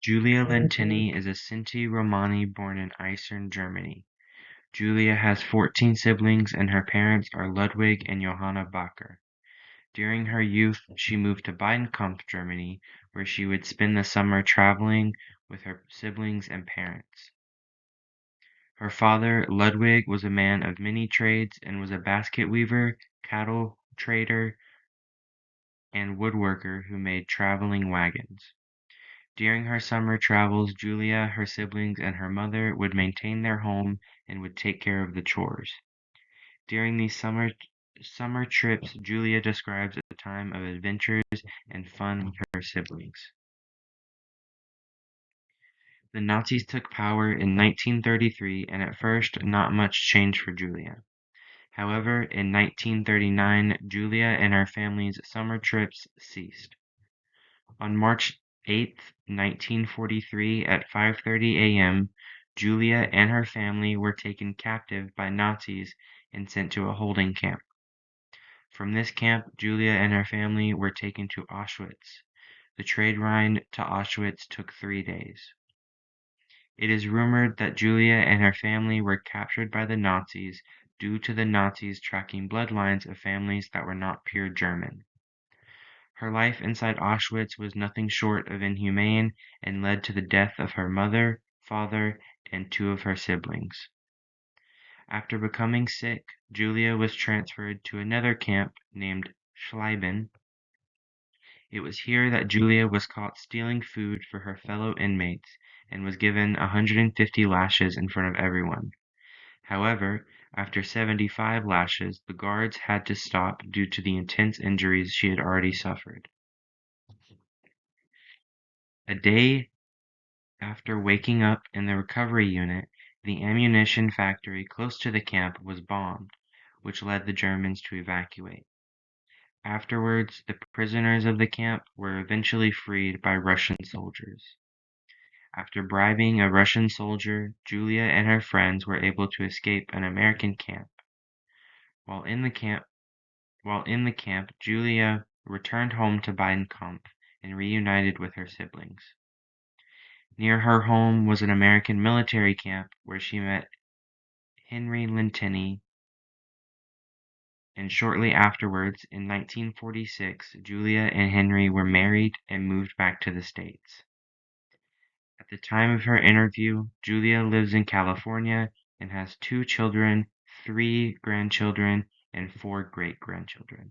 Julia Lentini is a Sinti-Romani born in Eisern, Germany. Julia has 14 siblings and her parents are Ludwig and Johanna Bacher. During her youth, she moved to Beidenkampf, Germany, where she would spend the summer traveling with her siblings and parents. Her father, Ludwig, was a man of many trades and was a basket weaver, cattle trader, and woodworker who made traveling wagons. During her summer travels, Julia, her siblings, and her mother would maintain their home and would take care of the chores. During these summer trips, Julia describes a time of adventures and fun with her siblings. The Nazis took power in 1933, and at first not much changed for Julia. However, in 1939, Julia and her family's summer trips ceased. On March 8, 1943, at 5:30 a.m., Julia and her family were taken captive by Nazis and sent to a holding camp. From this camp, Julia and her family were taken to Auschwitz. The trade ride to Auschwitz took 3 days. It is rumored that Julia and her family were captured by the Nazis due to the Nazis tracking bloodlines of families that were not pure German. Her life inside Auschwitz was nothing short of inhumane and led to the death of her mother, father, and 2 of her siblings. After becoming sick, Julia was transferred to another camp named Schleiben. It was here that Julia was caught stealing food for her fellow inmates and was given 150 lashes in front of everyone. However, after 75 lashes, the guards had to stop due to the intense injuries she had already suffered. A day after waking up in the recovery unit, the ammunition factory close to the camp was bombed, which led the Germans to evacuate. Afterwards, the prisoners of the camp were eventually freed by Russian soldiers. After bribing a Russian soldier, Julia and her friends were able to escape an American camp. While in the camp, Julia returned home to Beidenkampf and reunited with her siblings. Near her home was an American military camp where she met Henry Lentini, and shortly afterwards, in 1946, Julia and Henry were married and moved back to the States. At the time of her interview, Julia lives in California and has 2 children, 3 grandchildren, and 4 great-grandchildren.